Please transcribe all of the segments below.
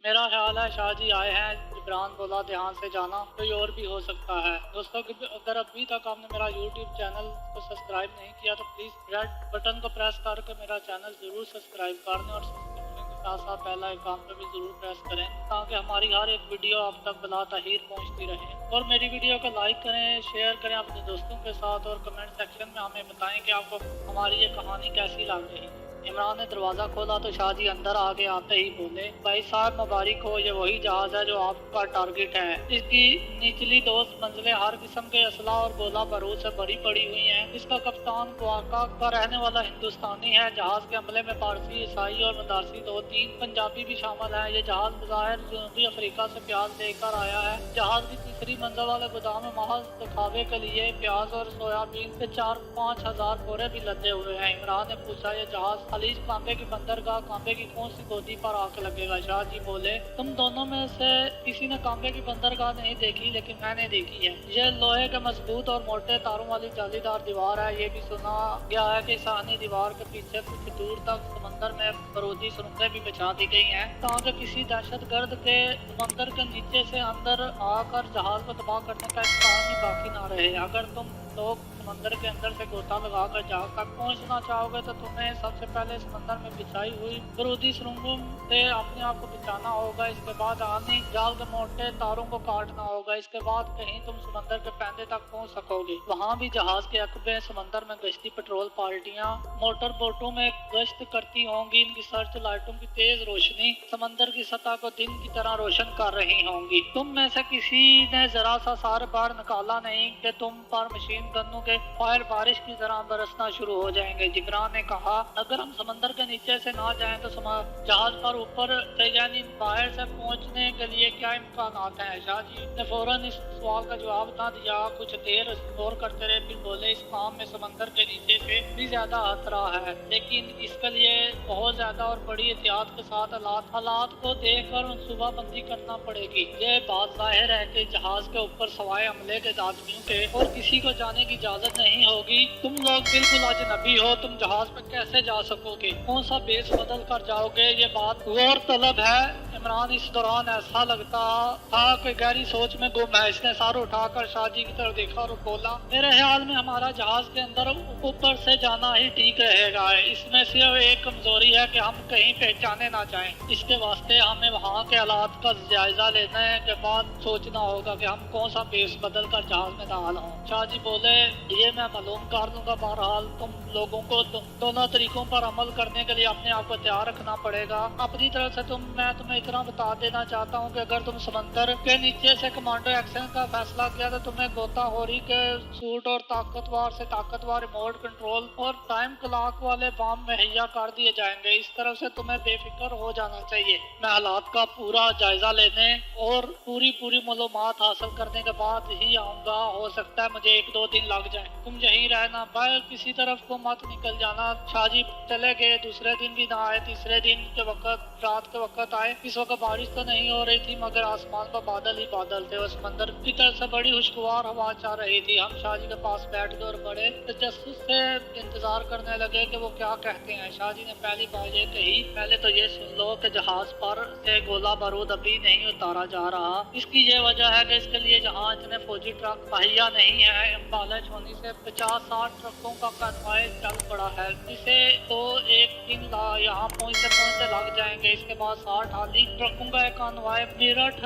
मेरा ख्याल है शाह जी आए हैं, इमरान बोला ध्यान से जाना, कोई और भी हो सकता है। दोस्तों अगर अभी तक आपने मेरा यूट्यूब चैनल को सब्सक्राइब नहीं किया तो प्लीज़ रेड बटन को प्रेस करके मेरा चैनल ज़रूर सब्सक्राइब कर दें और सब्सक्रिप्शन के साथ साथ बेल आइकन पर भी ज़रूर प्रेस करें ताकि हमारी हर एक वीडियो आप तक बला तहीर पहुँचती रहे। और मेरी वीडियो को लाइक करें, शेयर करें अपने दोस्तों के साथ और कमेंट सेक्शन में हमें बताएं कि आपको हमारी ये कहानी कैसी लग रही। इमरान ने दरवाज़ा खोला तो शाह जी अंदर आगे आते ही बोले, भाई साहब मुबारक हो, ये वही जहाज है जो आपका टारगेट है। इसकी निचली दो मंजिलें हर किस्म के असला और गोला बारूद से भरी पड़ी हुई हैं। इसका कप्तान क्वाका का रहने वाला हिंदुस्तानी है। जहाज के हमले में पारसी, ईसाई और मदारसी 2-3 पंजाबी भी शामिल हैं। ये जहाज बज़ाहिर जनूबी अफ्रीका से प्याज लेकर आया है। जहाज की तीसरी मंजिल वाले गोदाम में महज दिखावे के लिए प्याज और सोयाबीन के 4-5 हजार बोरे भी लदे हुए हैं। इमरान ने पूछा, ये जहाज खलीज कांबे की बंदरगाह कांबे की कौन सी गोदी पर आके लगेगा? शाह जी बोले, तुम दोनों में से किसी ने कांबे की बंदरगाह नहीं देखी, लेकिन मैंने देखी है। ये लोहे के मजबूत और मोटे तारों वाली जालीदार दीवार है। ये भी सुना गया है कि सानी दीवार के पीछे कुछ दूर तक समंदर में बारूदी सुरंगें भी बिछा दी गई हैं ताकि किसी दहशतगर्द के समंदर के नीचे से अंदर आकर जहाज को तबाह करने का एक काम ही बाकी ना रहे। अगर तुम लोग समंदर के अंदर से गोता लगाकर जहाज तक पहुंचना चाहोगे तो तुम्हें सबसे पहले समंदर में बिछाई हुई बारूदी सुरंगों से अपने आप को बचाना होगा। इसके बाद आने जाल के मोटे तारों को काटना होगा। इसके बाद कहीं तुम समंदर के पैंदे तक पहुंच सकोगे। वहां भी जहाज के अकबे समंदर में गश्ती पेट्रोल पार्टियां मोटर बोटों में गश्त करती होंगी। इनकी सर्च लाइटों की तेज रोशनी समंदर की सतह को दिन की तरह रोशन कर रही होंगी। तुम में से किसी ने जरा सा सार बार निकाला नहीं कि तुम पर मशीन गन्नों के फायर बारिश की तरह बरसना शुरू हो जाएंगे। जिब्रान ने कहा, अगर हम समंदर के नीचे से ना जाएं तो जहाज पर ऊपर से यानी बाहर से पहुंचने के लिए क्या इम्कानात हैं? शाह जी ने फौरन इस सवाल का जवाब ना दिया। कुछ देर गौर करते रहे, फिर बोले, इस काम में समंदर के नीचे से भी ज्यादा खतरा है, लेकिन इसके लिए बहुत ज्यादा और बड़ी एहतियात के साथ हालात को देख कर मनसूबाबंदी करना पड़ेगी। ये बात जाहिर है कि जहाज के ऊपर सवाए हमले के आदमियों के और किसी को जाने की इजाजत नहीं होगी। तुम लोग बिल्कुल अजनबी हो, तुम जहाज पर कैसे जा सकोगे? कौन सा बेस बदल कर जाओगे? ये बात गौर तलब है। इमरान इस दौरान ऐसा लगता था कि गहरी सोच में गुम है। इसने सर उठाकर शाह जी की तरफ देखा और बोला, मेरे ख्याल में हमारा जहाज के अंदर ऊपर से जाना ही ठीक रहेगा। इसमें सिर्फ एक कमजोरी है कि हम कहीं पहचाने ना जाएं। इसके वास्ते हमें वहाँ के हालात का जायजा लेने के बाद सोचना होगा कि हम कौन सा बेस बदल कर जहाज में दाखिल हों। शाह जी बोले, ये मैं मालूम कर दूंगा। बहरहाल तुम लोगों को दोनों तरीकों पर अमल करने के लिए अपने आप को तैयार रखना पड़ेगा। अपनी तरफ से मैं तुम्हें इतना बता देना चाहता हूँ कि अगर तुम समंदर के नीचे से कमांडो एक्शन का फैसला किया तो तुम्हें गोताखोरी के सूट और ताकतवर से ताकतवर रिमोट कंट्रोल और टाइम क्लॉक वाले बम मुहैया कर दिए जाएंगे। इस तरफ से तुम्हें बेफिक्र हो जाना चाहिए। मैं हालात का पूरा जायजा लेने और पूरी मालूमात हासिल करने के बाद ही आऊँगा। हो सकता है मुझे 1-2 दिन लग जाए। तुम यहीं रहना, बाहर किसी तरफ को मत निकल जाना। शाह जी चले गए। दूसरे दिन भी ना आए। तीसरे दिन के वक्त रात के वक्त आए। इस वक्त बारिश तो नहीं हो रही थी मगर आसमान पर बादल ही बादल थे और समंदर की तरफ से बड़ी खुशगवार हवा चल रही थी। हम शाह जी के पास बैठ गए और बड़े तजस्सुस से इंतजार करने लगे कि वो क्या कहते हैं। शाह जी ने पहली बात ये कही, पहले तो ये सुन लो कि जहाज पर से गोला बारूद अभी नहीं उतारा जा रहा। इसकी ये वजह है कि इसके लिए जहाँ इतने फौजी ट्रक मुहैया नहीं है। अम्बाला छोनी से 50-60 ट्रकों का कन्वॉय चल पड़ा है, जिसे तो एक दिन यहाँ पहुँचते लग जाएंगे। इसके बाद 60 हाली ट्रकों का एक कन्वॉय मेरठ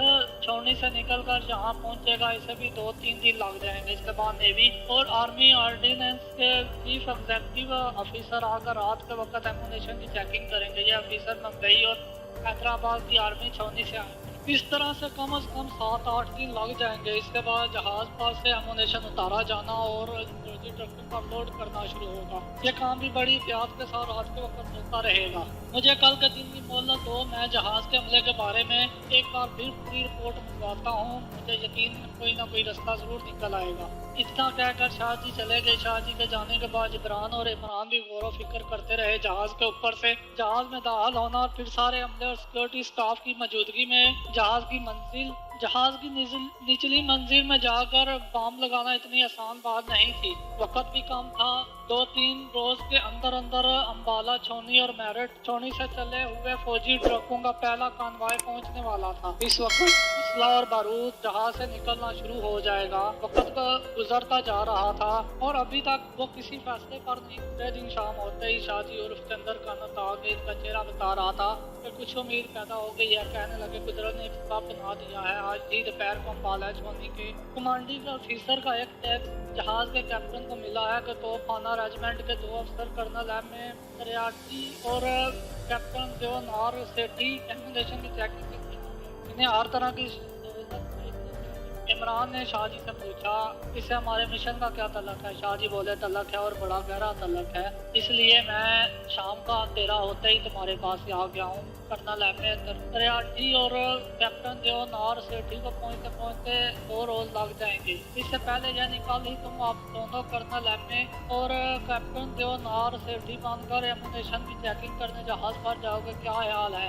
छोनी से निकल कर जहाँ पहुँचेगा, इसे भी 2-3 दिन लग जाएंगे। इसके बाद नेवी और आर्मी ऑर्डिनेंस के चीफ एग्जीक्यूटिव ऑफिसर आकर रात के वक्त एमुनेशन की चेकिंग करेंगे। ये ऑफिसर मुंबई और हैदराबाद की आर्मी छोनी से आए। इस तरह से कम 7-8 दिन लग जाएंगे। इसके बाद जहाज पर से एमुनेशन उतारा जाना और ट्रकों पर लोड करना शुरू होगा। ये काम भी बड़ी एहतियात के साथ रात के वक्त होता रहेगा। मुझे कल के दिन की मोहलत दो। मैं जहाज के हमले के बारे में एक बार फिर पूरी रिपोर्ट मंगवाता हूँ। मुझे यकीन है कोई ना कोई रास्ता जरूर निकल आएगा। इतना कहकर शाह जी चले गए। शाह जी के जाने के बाद जिब्रान और इमरान भी गौर व फिक्र करते रहे। जहाज के ऊपर से जहाज में दाखिल होना और फिर सारे अमले और सिक्योरिटी स्टाफ की मौजूदगी में जहाज की निचली मंजिल में जाकर बम लगाना इतनी आसान बात नहीं थी। वक्त भी कम था। 2-3 रोज के अंदर अंदर अम्बाला, छौनी और मेरठ छौनी से चले हुए फौजी ट्रकों का पहला कानवाय पहुंचने वाला था। इस वक्त असला और बारूद जहाज से निकलना शुरू हो जाएगा। वक्त गुजरता जा रहा था और अभी तक वो किसी फैसले पर नहीं। दूसरे दिन शाम होते ही शाहजी उर्फ चंदर कानत आगे का चेहरा बता रहा था कि कुछ उम्मीद पैदा हो गई है। कहने लगे कुदरत ने इत्तेफाक बना दिया है। आज ही दोपहर को अम्बाला छौनी के कमांडिंग ऑफिसर का एक टैक्स जहाज के कैप्टन को मिला है कि तोपखाना रेजिमेंट के 2 अफसर कर्नल एम ए रियासी और कैप्टन देवनार सेठी एम्यूनेशन की चेकिंग इन्हें हर तरह की इमरान ने शाहजी से पूछा इससे हमारे मिशन का क्या तल्लक है। शाहजी बोले तल्लक है और बड़ा गहरा तल्लक है, इसलिए मैं शाम का अंधेरा होते ही तुम्हारे पास आ गया हूँ। कर्नल एम और कैप्टन देवनार सेठी को पहुँचते पहुँचते 2 रोज लग जाएंगे। इससे पहले यानी कल ही तुम आप दोनों कर्नल एम और कैप्टन देवनार सेठी बनकर एम्यूनेशन की चेकिंग करने जहाज पर जाओगे। क्या ख्याल है?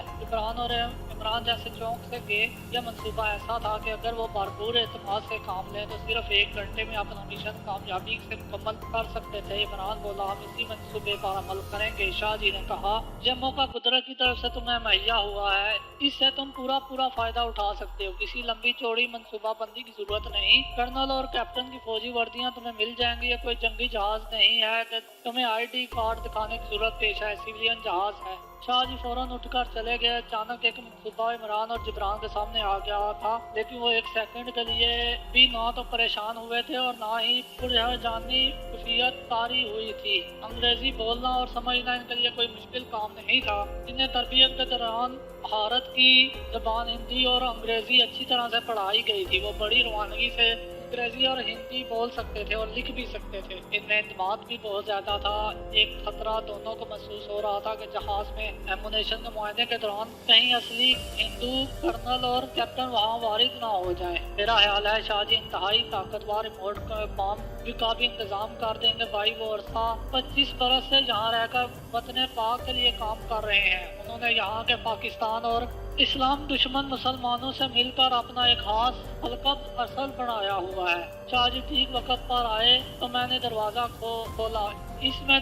इमरान जैसे चौंक से गए। यह मंसूबा ऐसा था कि अगर वो भरपूर एतमाद से काम लें तो सिर्फ 1 घंटे में अपना मिशन कामयाबी से मुकम्मल कर सकते थे। इमरान बोला हम इसी मंसूबे पर अमल करेंगे। शाहजी ने कहा यह मौका कुदरत की तरफ से तुम्हें मुहैया हुआ है, इससे तुम पूरा फायदा उठा सकते हो। किसी लंबी चौड़ी मंसूबा बंदी की जरूरत नहीं। कर्नल और कैप्टन की फौजी वर्दियां तुम्हें मिल जाएंगी। ये कोई जंगी जहाज नहीं है कि तुम्हें ID कार्ड दिखाने की जरूरत पेश है, सिविलियन जहाज है। शाहजी फौरन उठकर चले गए। अचानक एक मंसूबा इमरान और जिब्रान के सामने आ गया था, लेकिन वो 1 सेकंड के लिए भी ना तो परेशान हुए थे और ना ही पुरजानी खुफियत तारी हुई थी। अंग्रेजी बोलना और समझना इनके लिए कोई मुश्किल काम नहीं था। इन्हें तरबियत के दौरान भारत की जबान हिंदी और अंग्रेजी अच्छी तरह से पढ़ाई गई थी। वो बड़ी रवानगी से अंग्रेजी और हिंदी बोल सकते थे और लिख भी सकते थे। इनमें एतमाद भी बहुत ज्यादा था। एक खतरा दोनों को महसूस हो रहा था कि जहाज में एम्यूनेशन के मुआयने के दौरान कहीं असली हिंदू कर्नल और कैप्टन वहाँ वारिद ना हो जाए। मेरा ख्याल है शाहजी इंतहाई ताकतवर रिमोट बम का भी इंतजाम कर देंगे। भाई वो अरसा 25 बरस से यहाँ रहकर वतन पाक के लिए काम कर रहे हैं। उन्होंने यहाँ के पाकिस्तान और इस्लाम दुश्मन मुसलमानों से मिलकर अपना एक खास हल्का असल बनाया हुआ है। शाहजी ठीक वक्त पर आए तो मैंने दरवाजा खोला। इसने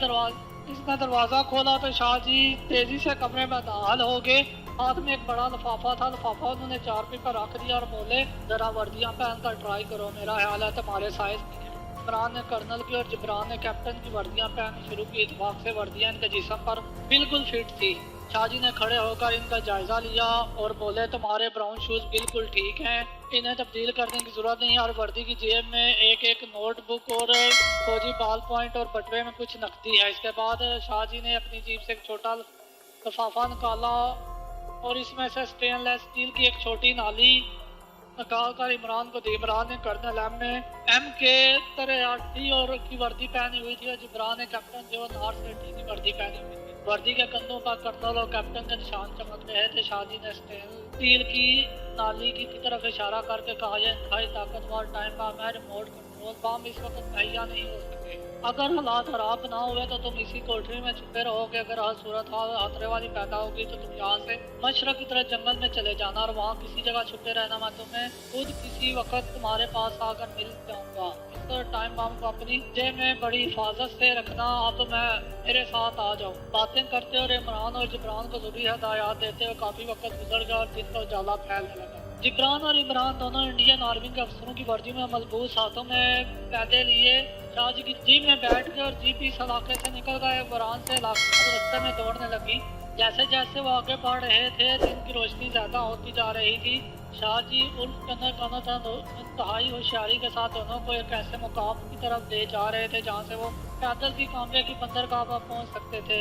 दरवाजा खोला तो शाहजी तेजी से कमरे में दाखिल हो गए। हाथ में एक बड़ा लिफाफा था। लिफाफा उन्होंने चारपी पर रख दिया और बोले जरा वर्दियां पहनकर ट्राई करो, मेरा ख्याल है तुम्हारे साइज की। इमरान ने कर्नल की और जिब्रान ने कैप्टन की वर्दियां पहननी शुरू की। इत्तेफाक से वर्दियां इनके जिस्म पर बिल्कुल फिट थी। शाहजी ने खड़े होकर इनका जायजा लिया और बोले तुम्हारे ब्राउन शूज बिल्कुल ठीक हैं, इन्हें तब्दील करने की जरूरत नहीं। और वर्दी की जेब में एक नोटबुक और फौजी बॉल पॉइंट और बटवे में कुछ नकदी है। इसके बाद शाहजी ने अपनी जेब से एक छोटा लिफाफा निकाला और इसमें से स्टेनलेस स्टील की एक छोटी नाली निकाल कर इमरान को दी। इमरान ने कर्नल एम के 83 और की वर्दी पहनी हुई थी और जिब्रान ने कैप्टन देवनार सेठी की वर्दी पहनी हुई थी। वर्दी के कंधों पर कर्नल और कैप्टन के निशान चमक रहे थे। शाहजी ने स्टील की नाली की तरफ इशारा करके कहा यह इंतहाई ताकतवर टाइम बम है। रिमोट कंट्रोल बम इस वक्त मुहैया नहीं हो सके। अगर हालात खराब ना हुए तो तुम इसी कोठरी में छुपे रहोगे। अगर हर सूरत हाल खतरे वाली पैदा होगी तो तुम यहाँ से मशरक की तरफ जंगल में चले जाना और वहाँ किसी जगह छुपे रहना। मैं तुम्हें खुद किसी वक्त तुम्हारे पास आकर मिल जाऊंगा। इस टाइम बम को अपनी जेब में बड़ी हिफाजत से रखना। अब मैं मेरे साथ आ जाओ। बातें करते और इमरान और जिब्रान को जरूरी हदायत देते हुए काफी वक्त गुजर गया और दिन का उजाला फैलने लगा। जिब्रान और इमरान दोनों इंडियन आर्मी के अफसरों की वर्दी में मलबूस हाथों में पैदे लिए शाहजी की जीप में बैठ गए और जीप इस इलाके से निकल गए। वरान से रास्ते में दौड़ने लगी। जैसे जैसे वो आगे बढ़ रहे थे दिन की रोशनी ज्यादा होती जा रही थी। शाहजी उल्फ इंतहाई होशियारी के साथ दोनों को एक ऐसे मुकाम की तरफ ले जा रहे थे जहाँ से वो पैदल भी कामरे की बंदरगाह पर पहुँच सकते थे।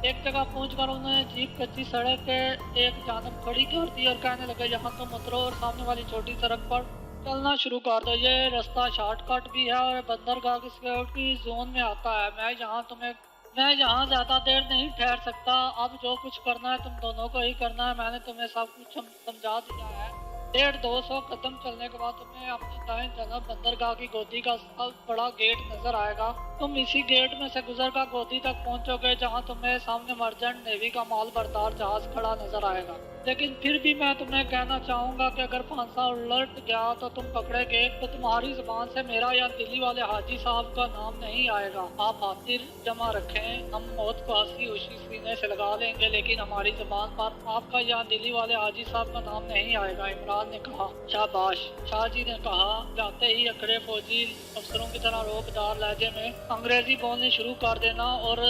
एक जगह पहुंचकर उन्होंने जीप कच्ची सड़क के एक जानब खड़ी कर दी और कहने लगे यहाँ तुम उतरो और सामने वाली छोटी सड़क पर चलना शुरू कर दो। ये रास्ता शॉर्टकट भी है और बंदरगाह की सिक्योरिटी जोन में आता है। मैं यहाँ ज्यादा देर नहीं ठहर सकता। अब जो कुछ करना है तुम दोनों को ही करना है। मैंने तुम्हें सब कुछ समझा दिया है। 150-200 कदम चलने के बाद तुम्हें अपनी दाएं तरफ बंदरगाह की गोदी का सब बड़ा गेट नजर आएगा। तुम इसी गेट में से गुजर कर गोदी तक पहुंचोगे, जहां तुम्हें सामने मर्चेंट नेवी का माल बरदार जहाज खड़ा नजर आएगा। लेकिन फिर भी मैं तुम्हें कहना चाहूंगा कि अगर फांसा उलट गया तो तुम पकड़े गए तो तुम्हारी जुबान से मेरा या दिल्ली वाले हाजी साहब का नाम नहीं आएगा। आप हाथिर जमा रखें, हम मौत को हंसी उसी सीने से लगा लेंगे, लेकिन हमारी जुबान पर आपका या दिल्ली वाले हाजी साहब का नाम नहीं आएगा। इमरान ने कहा। शाबाश। शाहजी ने कहा। जाते ही अखड़े फौजी अफसरों की तरह रोकदार लहजे में अंग्रेजी बोलनी शुरू कर देना और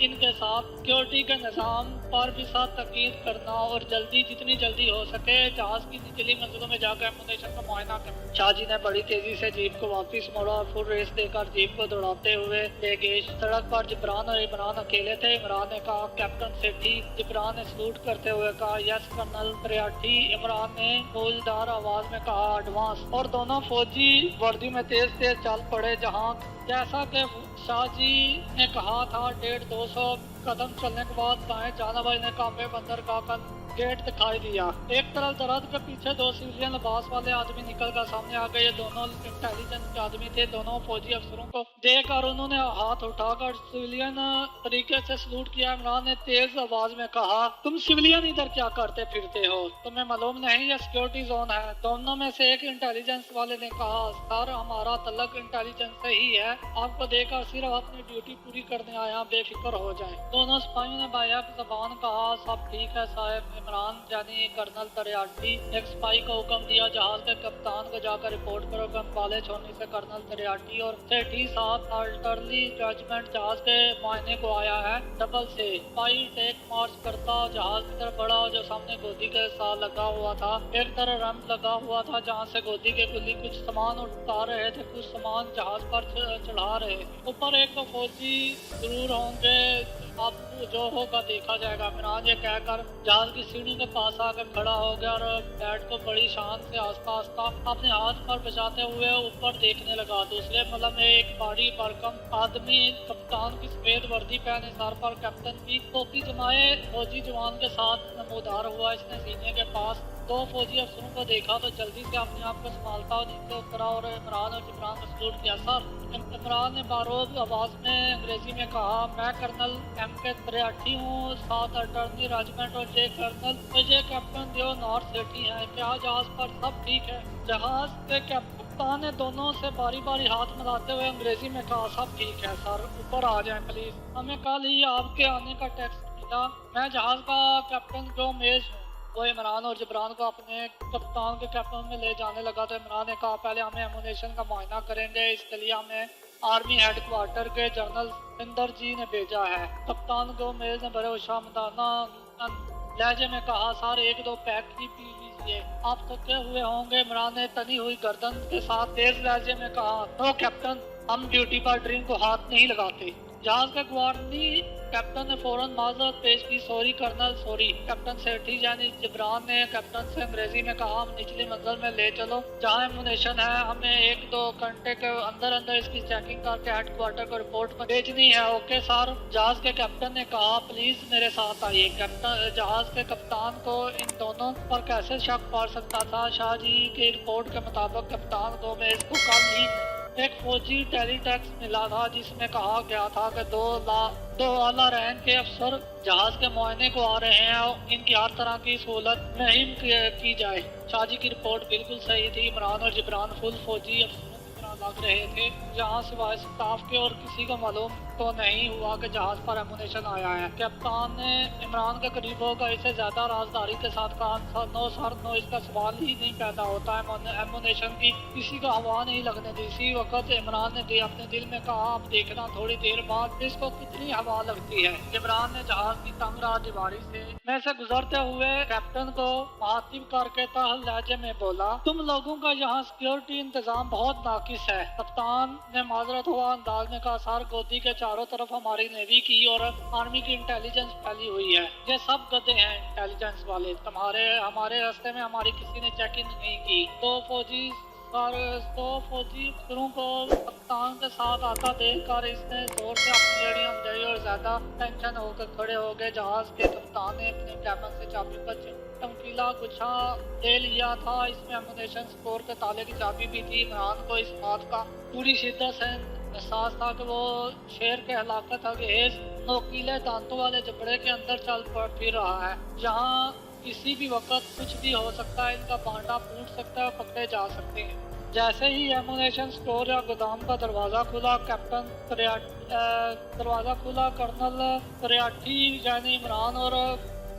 इनके साथ सिक्योरिटी के निजाम पर भी साथ तकीद करना और जितनी जल्दी हो सके जहाज की निचली मंजिलों में जाकर एमुनेशन का मुआयना करना। शाहजी ने बड़ी तेजी से जीप को वापस मोड़ा और फुल रेस देकर जीप को दौड़ाते हुए ले गए। सड़क पर जिब्रान और इमरान अकेले थे। इमरान ने कहा, कैप्टन सेठी। जिब्रान ने सलूट करते हुए कहा, यस कर्नल त्रियाठी। इमरान ने फौजदार आवाज में कहा, एडवांस। और दोनों फौजी वर्दी में तेज तेज चल पड़े। जहाँ जैसा कि शाहजी ने कहा था, 150-200 कदम चलने के बाद दाएं जानाबाज ने कांबे बंदरगाह का गेट दिखाई दिया। एक तरफ दरद के पीछे दो सिविलियन लिबास वाले आदमी निकल कर सामने आ गए। ये दोनों इंटेलिजेंस के आदमी थे। दोनों फौजी अफसरों को देखकर उन्होंने हाथ उठाकर सिविलियन तरीके से सलूट किया। इमरान ने तेज आवाज में कहा, तुम सिविलियन इधर क्या करते फिरते हो? तुम्हें मालूम नहीं ये सिक्योरिटी जोन है? दोनों में से एक इंटेलिजेंस वाले ने कहा, सर हमारा तल्लक इंटेलिजेंस से ही है। आपको देखकर सिर्फ अपनी ड्यूटी पूरी करने आया, बेफिक्र हो जाए। दोनों सिपाहियों ने बायब जबान कहा, सब ठीक है साहब। इमरान यानी कर्नल त्रियाठी एक सिपाही को हुक्म दिया, जहाज के कप्तान को जाकर रिपोर्ट करो। गन वाले छोड़ने से कर्नल त्रियाठी और सेठी साहब अल्टरली जजमेंट जहाज के मुआयने को आया है। डबल से सिपाही टेक मार्च करता जहाज की तरफ बढ़ा, जो सामने गोदी के साथ लगा हुआ था। एक तरह रंग लगा हुआ था, जहाँ से गोदी के कुली कुछ सामान उठा रहे थे, कुछ सामान जहाज पर चढ़ा रहे थे। ऊपर एक तो फौजी जरूर होंगे, अब जो होगा देखा जाएगा। इमरान ये कहकर जहाज की सीढ़ी के पास आकर खड़ा हो गया और बैट को बड़ी शान से आस्ता आस्ता अपने हाथ पर बचाते हुए ऊपर देखने लगा। दूसरे मलम में एक बड़ी भरकम आदमी कप्तान की सफेद वर्दी पहने, सर पर कैप्टन की टोपी जमाए फौजी जवान के साथ नमोदार हुआ। इसने सीने के पास दो फौजी अफसरों को देखा तो जल्दी से अपने आप को संभालता हुआ नीचे उतरा और इमरान और जिब्रान को सलूट किया। सर, इमरान ने बारोद आवाज में अंग्रेजी में कहा, मैं कर्नल M.K. त्रियाठी हूँ, 7 अटर्नी रेजिमेंट और जे कर्नल मुझे कैप्टन दियो नॉर्थ सिटी है। क्या जहाज पर सब ठीक है? जहाज के कप्तान ने दोनों से बारी बारी हाथ मिलाते हुए अंग्रेजी में कहा, सब ठीक है सर, ऊपर आ जाए प्लीज। हमें कल ही आपके आने का टेक्स्ट मिला। मैं जहाज का कैप्टन गोमेज हूँ। वो इमरान और जिब्रान को अपने कप्तान के कैबिन में ले जाने लगा तो इमरान ने कहा, पहले हमें एमुनेशन का मुआयना करेंगे, इसके लिए हमें आर्मी हेडक्वार्टर के जनरल सिंदर जी ने भेजा है। कप्तान गोमेज ने बड़े शामदाना लहजे में कहा, सर 1-2 पैक ही पी लीजिए, आप थके हुए होंगे। इमरान ने तनी हुई गर्दन के साथ तेज लहजे में कहा, तो कैप्टन, हम ड्यूटी पर ड्रिंक को हाथ नहीं लगाते। जहाज का ग्वार्डी कैप्टन ने फौरन माजरत पेश की, सॉरी कर्नल, सॉरी। कैप्टन सेठी यानी जिब्रान ने कैप्टन से अंग्रेजी में कहा, हम निचली मंजिल में ले चलो जहां एमुनेशन है, हमें 1-2 घंटे के अंदर अंदर इसकी चेकिंग करके हेडक्वार्टर को रिपोर्ट पर भेजनी है। Okay sir. जहाज के कैप्टन ने कहा, प्लीज मेरे साथ आइए। कैप्टन जहाज के कप्तान को इन दोनों पर कैसे शक पड़ सकता था? शाहजी की रिपोर्ट के मुताबिक कप्तान को में इसको कल ही एक फौजी टेलीटेक्स मिला था, जिसमें कहा गया था कि दो आला रैंक के अफसर जहाज के मुआयने को आ रहे हैं और इनकी हर तरह की सहूलत मुहिम की जाए। शाहजी की रिपोर्ट बिल्कुल सही थी। इमरान और जिब्रान फुल फौजी अफसरों की तरह लग रहे थे, जहां सिवाय स्टाफ के और किसी को मालूम तो नहीं हुआ कि जहाज पर एमुनेशन आया है। कप्तान ने इमरान के करीब होकर इसे ज्यादा राजदारी के साथ कहा, नो सर नो, इसका सवाल ही नहीं पैदा होता है, एमुनेशन की किसी को हवा नहीं लगने दी। इसी वक्त इमरान ने अपने दिल में कहा, अब देखना थोड़ी देर बाद इसको कितनी हवा लगती है। इमरान ने जहाज की तंग राह दीवारी में से गुजरते हुए कैप्टन को मुखातिब करके तहल लहजे में बोला, तुम लोगों का यहाँ सिक्योरिटी इंतजाम बहुत नाकिस है। कप्तान ने माजरत हुआ अंदाज में कहा, सर गोदी के चारों तरफ हमारी नेवी की और आर्मी की इंटेलिजेंस फैली हुई है। ये सब गधे हैं इंटेलिजेंस वाले। हमारे रास्ते में हमारी किसी ने चेकिंग नहीं की। तो फौजी और तो फौजी अफसरों को कप्तान के साथ आता देखकर इसने जोर से अपनी एड़ियां बजाई और ज्यादा टेंशन होकर खड़े हो गए। जहाज के कप्तान ने अपने कैबिन से चाबी पर चमकीला गुच्छा ले लिया था। इसमें एमुनेशन स्टोर के ताले की चाबी भी थी। इमरान को इस बात का पूरी शिद्दत से एहसास था कि वो शेर के हलाकत अंगेज नोकीले दांतों वाले जबड़े के अंदर चल फिर रहा है, जहाँ किसी भी वक्त कुछ भी हो सकता है। इनका भांडा फूट सकता है, पकड़े जा सकते हैं। जैसे ही एमुनेशन स्टोर या गोदाम का दरवाज़ा खुला, दरवाज़ा खुला, कर्नल करियाठी यानी इमरान और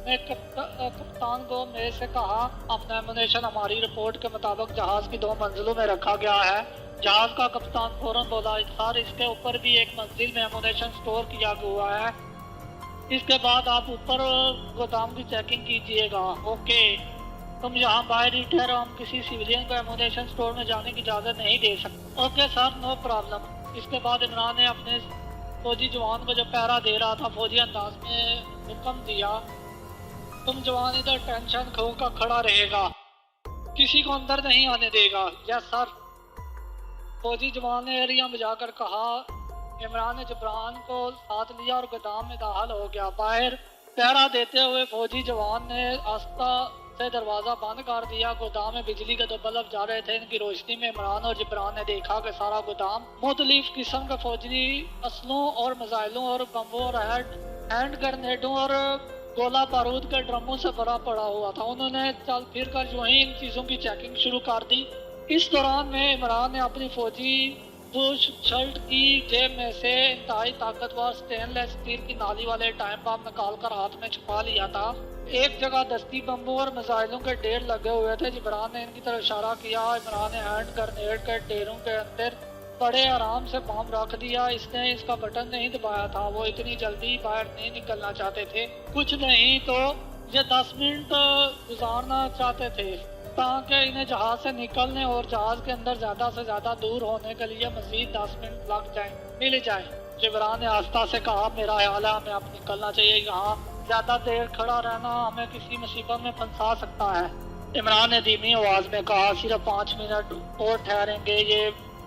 ने कप्तान को मेरे से कहा, अपना एमुनेशन हमारी रिपोर्ट के मुताबिक जहाज की 2 मंजिलों में रखा गया है। जहाज का कप्तान फौरन बोला, सर इसके ऊपर भी एक मंजिल में एमुनेशन स्टोर किया हुआ है, इसके बाद आप ऊपर गोदाम की चेकिंग कीजिएगा। ओके, तुम यहाँ बाहर ही ठहरो, हम किसी सिविलियन को एमुनेशन स्टोर में जाने की इजाज़त नहीं दे सकते। Okay sir, no problem. इसके बाद इमरान ने अपने फौजी जवान को जो पहरा दे रहा था फौजी अंदाज में हुक्म दिया, तुम जवान इधर टेंशन खो कर खड़ा रहेगा, किसी को अंदर नहीं आने देगा। Yes sir. फौजी जवान ने एरिया बजाकर कहा। इमरान ने जबरान को साथ लिया और गोदाम में दाखिल हो गया। बाहर पहरा देते हुए फौजी जवान ने आस्ता से दरवाज़ा बंद कर दिया। गोदाम में बिजली के 2 बल्ब जा रहे थे। इनकी रोशनी में इमरान और जबरान ने देखा कि सारा गोदाम मुख्तलिफ किस्म के फौजी असलों और मिसाइलों और बम्बों और हैंड ग्रेनेडों और गोला बारूद के ड्रमों से भरा पड़ा हुआ था। उन्होंने चल फिर कर यूं ही इन चीज़ों की चेकिंग शुरू कर दी। इस दौरान में इमरान ने अपनी फौजी बुश शर्ट की जेब में से इंतहाई ताकतवर स्टेनलेस स्टील की नाली वाले टाइम बम निकाल कर हाथ में छुपा लिया था। एक जगह दस्ती बम्बों और मिसाइलों के ढेर लगे हुए थे। इमरान ने इनकी तरफ इशारा किया। इमरान ने हैंड ग्रेनेड के ढेरों के अंदर बड़े आराम से बम रख दिया। इसने इसका बटन नहीं दबाया था। वो इतनी जल्दी बाहर नहीं निकलना चाहते थे, कुछ नहीं तो ये 10 मिनट गुजारना चाहते थे ताकि इन्हें जहाज से निकलने और जहाज के अंदर ज्यादा से ज्यादा दूर होने के लिए मजीद 10 मिनट लग जाए, मिल जाए। जिब्रान ने आस्था से कहा, मेरा ख्याल है हमें अब निकलना चाहिए, यहाँ ज्यादा देर खड़ा रहना हमें किसी मुसीबत में फंसा सकता है। इमरान ने धीमी आवाज में कहा, सिर्फ 5 मिनट और ठहरेंगे।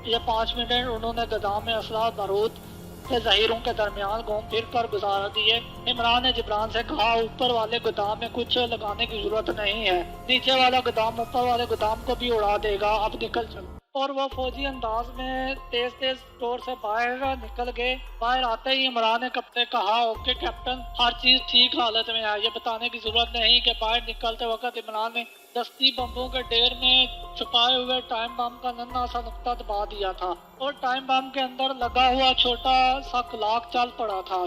ये 5 मिनट उन्होंने गोदाम में असला बारूद के जहीरों के दरमियान घूम फिर कर गुजार दिए। इमरान ने जिब्रान से कहा, ऊपर वाले गोदाम में कुछ लगाने की जरूरत नहीं है, नीचे वाला गोदाम ऊपर वाले गोदाम को भी उड़ा देगा, अब निकल चलो। और वो फौजी अंदाज में तेज तेज स्टोर से बाहर निकल गए। बाहर आते ही इमरान ने कप्तान कहा, ओके कैप्टन, हर चीज ठीक हालत में है, ये बताने की जरूरत नहीं कि बाहर निकलते वक्त इमरान ने दस्ती बम्बों के ढेर में छुपाए हुए टाइम बम का नन्हा सा नुक्ता दबा दिया था और टाइम बम के अंदर लगा हुआ छोटा सा क्लॉक चल पड़ा था।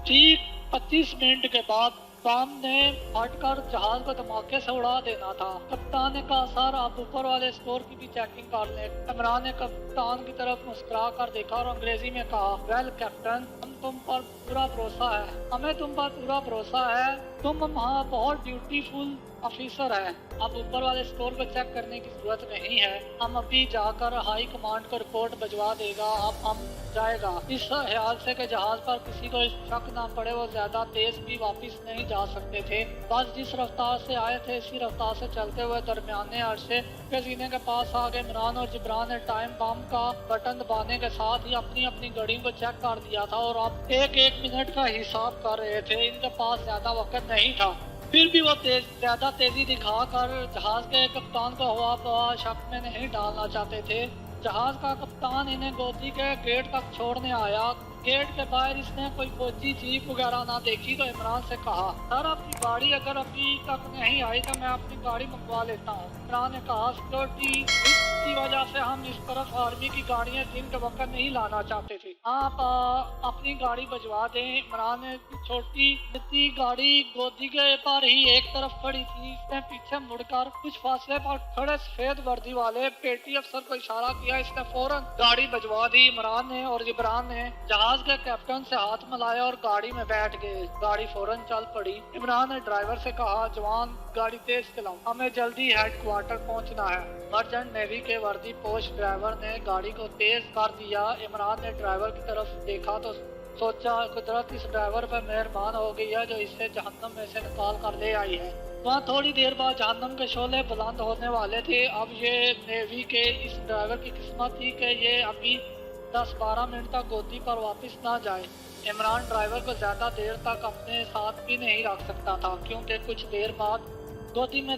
ठीक 25 मिनट के बाद बम ने फटकर जहाज को धमाके से उड़ा देना था। कप्तान ने कहा, सर आप ऊपर वाले स्टोर की भी चेकिंग कर ले। इमरान ने कप्तान की तरफ मुस्कुरा कर देखा और अंग्रेजी में कहा, वेल कैप्टन, तुम पर पूरा भरोसा है, हमें तुम पर पूरा भरोसा है, तुम वहाँ बहुत ब्यूटीफुल ऑफिसर है। अब ऊपर वाले स्टोर को चेक करने की जरूरत नहीं है, हम अभी जाकर हाई कमांड को रिपोर्ट भिजवा देगा, अब हम जाएगा। इस ख्याल से कि जहाज पर किसी को शक ना पड़े, वो ज्यादा तेज भी वापस नहीं जा सकते थे। बस जिस रफ्तार से आए थे इसी रफ्तार से चलते हुए दरमियाने अरसे के सीने के पास आ गए। इमरान और जिब्रान ने टाइम बम का बटन दबाने के साथ ही अपनी अपनी घड़ियों को चेक कर दिया था और अब एक मिनट का हिसाब कर रहे थे। इनके पास ज्यादा वक्त नहीं था, फिर भी वो ज्यादा तेजी दिखाकर जहाज के कप्तान को हुआ शक में नहीं डालना चाहते थे। जहाज का कप्तान इन्हें गोदी के गेट तक छोड़ने आया। गेट के बाहर इसने कोई फौजी जीप वगैरह ना देखी तो इमरान से कहा, सर आपकी गाड़ी अगर अभी तक नहीं आई तो मैं अपनी गाड़ी मंगवा लेता हूँ। इमरान ने कहा, सिक्योरिटी की वजह से हम इस तरफ आर्मी की गाड़ियाँ दिन के वक्त नहीं लाना चाहते थे, आप अपनी गाड़ी भिजवा दें। इमरान ने छोटी गाड़ी गोदी के पर ही एक तरफ खड़ी थी। इसने पीछे मुड़कर कुछ फासले पर खड़े सफेद वर्दी वाले पेटी अफसर को इशारा किया। इसने फौरन गाड़ी भिजवा दी। इमरान ने और जिब्रान ने जहाज के कैप्टन से हाथ मिलाया और गाड़ी में बैठ गए। गाड़ी फौरन चल पड़ी। इमरान ने ड्राइवर से कहा, जवान गाड़ी तेज चलाओ, हमें जल्दी हेडक्वार्टर पहुंचना है। मर्चेंट नेवी के वर्दी पोश ड्राइवर ने गाड़ी को तेज कर दिया। इमरान ने ड्राइवर की तरफ देखा तो सोचा कुदरत इस ड्राइवर पर मेहरबान हो गई है जो इससे जहन्नम में से निकाल कर ले आई है। वहाँ थोड़ी देर बाद जहन्नम के शोले बुलंद होने वाले थे। अब ये नेवी के इस ड्राइवर की किस्मत थी कि ये अभी 10-12 मिनट तक गोदी पर वापस ना जाए। इमरान ड्राइवर को ज़्यादा देर तक अपने साथ भी नहीं रख सकता था, क्योंकि कुछ देर बाद गोदी में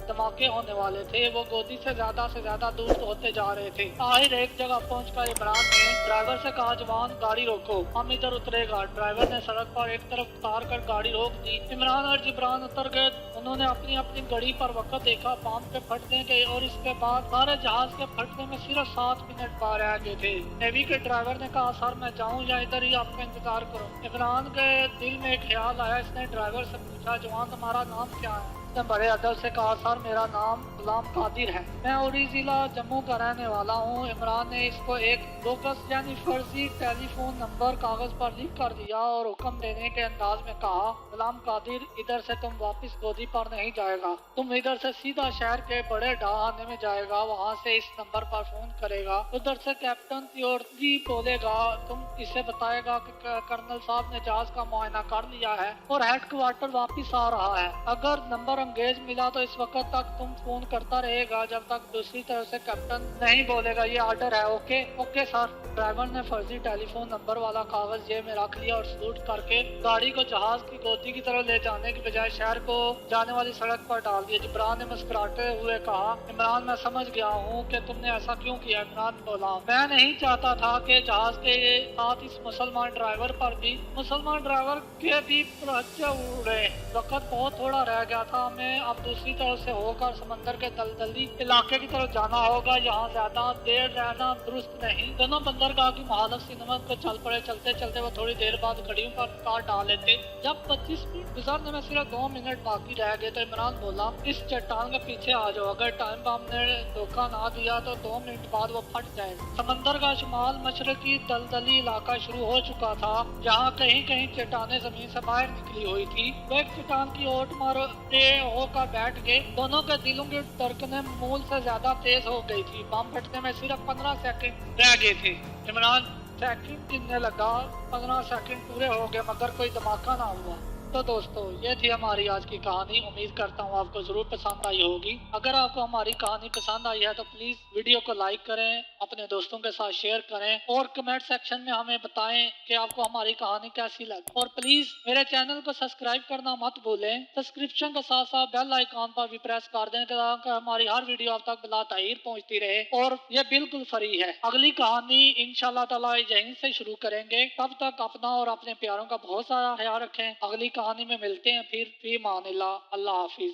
धमाके होने वाले थे। वो गोदी से ज्यादा दूर होते जा रहे थे। आखिर एक जगह पहुंचकर इमरान ने ड्राइवर से कहा, जवान गाड़ी रोको, हम इधर उतरेगा। ड्राइवर ने सड़क पर एक तरफ उतार कर गाड़ी रोक दी। इमरान और जिब्रान उतर गए। उन्होंने अपनी अपनी घड़ी पर वक्त देखा, बम के फटने के और इसके बाद सारे जहाज के फटने में सिर्फ 7 मिनट बाहर रह गए थे। नेवी के ड्राइवर ने कहा, सर मैं जाऊं या इधर ही आपका इंतजार करूं? इमरान के दिल में एक ख्याल आया। इसने ड्राइवर से पूछा, जवान तुम्हारा नाम क्या है? उसने बड़े अदब से कहा, सर मेरा नाम गुलाम कादिर है, मैं उरी जिला जम्मू का रहने वाला हूँ। इमरान ने इसको एक बोगस यानी फर्जी टेलीफोन नंबर कागज पर लिख कर दिया और हुक्म देने के अंदाज में कहा, गुलाम कादिर इधर से तुम वापस गोदी पर नहीं जाएगा, तुम इधर से सीधा शहर के बड़े ढाहाने में जाएगा, वहाँ से इस नंबर पर फोन करेगा, उधर से कैप्टन तियोर्जी बोलेगा, तुम इसे बताएगा कि कर्नल साहब ने जहाज का मुआयना कर लिया है और हेडक्वार्टर वापिस आ रहा है। अगर नंबर अंगेज मिला तो इस वक्त तक तुम फोन करता रहेगा जब तक दूसरी तरफ से कैप्टन नहीं बोलेगा। ये ऑर्डर है। Okay okay sir. ड्राइवर ने फर्जी टेलीफोन नंबर वाला कागज जेब में रख लिया और सलूट करके गाड़ी को जहाज की गोदी की तरफ ले जाने की बजाय शहर को जाने वाली सड़क पर डाल दिया। जिब्रान ने मुस्कुराते हुए कहा, इमरान मैं समझ गया हूँ कि तुमने ऐसा क्यों किया। इमरान बोला, मैं नहीं चाहता था कि जहाज के साथ इस मुसलमान ड्राइवर पर भी उड़े। वक्त बहुत थोड़ा रह गया था, हमें अब दूसरी तरफ से होकर समंदर के दलदली इलाके की तरफ जाना होगा। यहाँ ज्यादा देर रहना दुरुस्त नहीं। दोनों बंदरगाह की मुहालफ से नमक को चल पड़े। चलते चलते वो थोड़ी देर बाद घड़ियों पर कार डाल लेते। जब 25 मिनट गुजरने में सिर्फ 2 मिनट बाकी रह गए तो इमरान बोला, इस चट्टान के पीछे आ जाओ, अगर टाइम बम ने धोखा ना दिया तो 2 मिनट बाद वो फट जाएगा। समंदर का शुमाल मशरकी दलदली इलाका शुरू हो चुका था, जहाँ कहीं कहीं चट्टाने जमीन से बाहर निकली हुई थी। वो एक चट्टान की ओट मारते होकर बैठ गए। दोनों के दिलों की धड़कनें मूल से ज्यादा तेज हो गई थी। बम फटने में सिर्फ 15 सेकंड रह गए थे। इमरान सेकंड गिनने लगा। 15 सेकंड पूरे हो गए मगर कोई धमाका ना हुआ। तो दोस्तों ये थी हमारी आज की कहानी। उम्मीद करता हूँ आपको जरूर पसंद आई होगी। अगर आपको हमारी कहानी पसंद आई है तो प्लीज वीडियो को लाइक करें, अपने दोस्तों के साथ शेयर करें और कमेंट सेक्शन में हमें बताएं कि आपको हमारी कहानी कैसी लगी। और प्लीज मेरे चैनल को सब्सक्राइब करना मत भूलें। सब्सक्रिप्शन के साथ साथ बेल आइकॉन पर भी प्रेस कर दें ताकि हमारी हर वीडियो आप तक बिला तारीर पहुंचती रहे और ये बिल्कुल फ्री है। अगली कहानी इंशाल्लाह ताला यहीं से शुरू करेंगे। तब तक अपना और अपने प्यारों का बहुत सारा ख्याल रखें। अगली कहानी में मिलते हैं फिर। फी मानिल्लाह। अल्लाह हाफिज।